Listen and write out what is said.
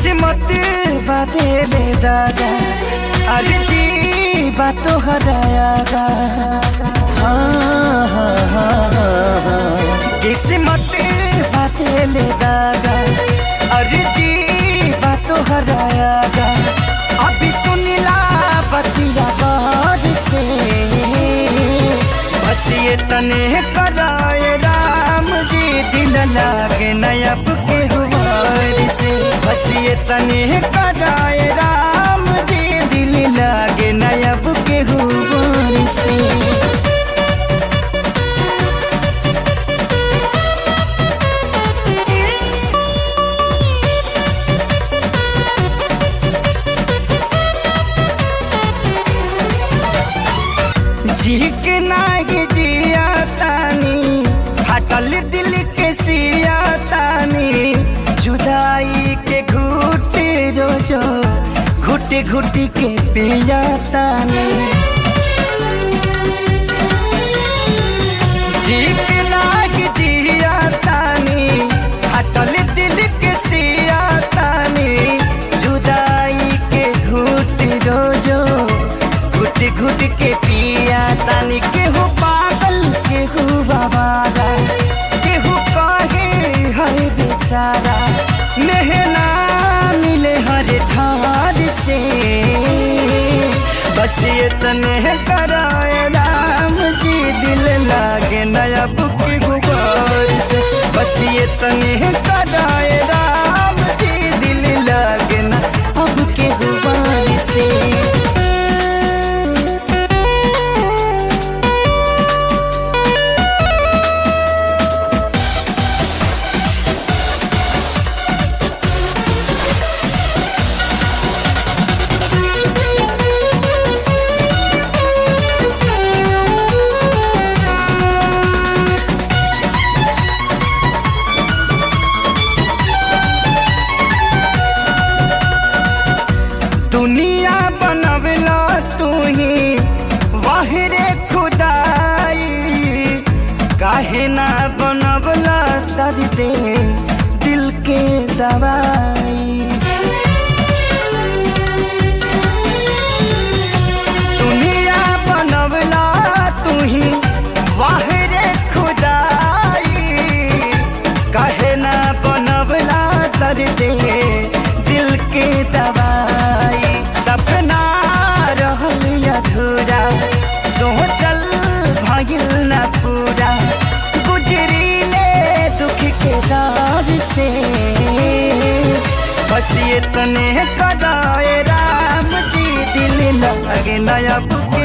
किस्मत बदले दादा अरे जी बात हरायागा। हाँ हाँ हाँ हाँ किस्मत बदले दादा अरे जी बात हरायागा। अभी सुनिला बतिया बार से बस ये तने कराए राम जी दिल लागे नयब के हुआर से। बस ये तने कराए राम जी दिल लागे नयब के हुआर से। जी के नागी जिया तानी हटल दिल के सिया तानी जुदाई के घुट रोजो घुट घुट के पिया तानी। जी के नागी जिया तानी हटल दिल के सिया तानी जुदाई के घुट रोजो घुट घुट के पिया तानी। केहू पागल केहू बाबारा केहू कहे है बेचारा मेहना मिले हर ठार से। बस ये तने कराए राम जी दिल लागे नयब के गुबार से। बस ये तने कराए राम जी दिल लागे न अब के गुबार से। दुनिया बनवला तू ही वाहिरे खुदाई काहे ना बनवला दर्द दिल के दवाई। दुनिया बनवला तू ही वाहिरे खुदाई काहे ना बनवला दर्द दिल के दवाई। सपना रहल अधूरा सोचल भइल न पूरा गुजरीले दुख के दौर से। बस ये तने कराए राम जी दिल लागे नयब के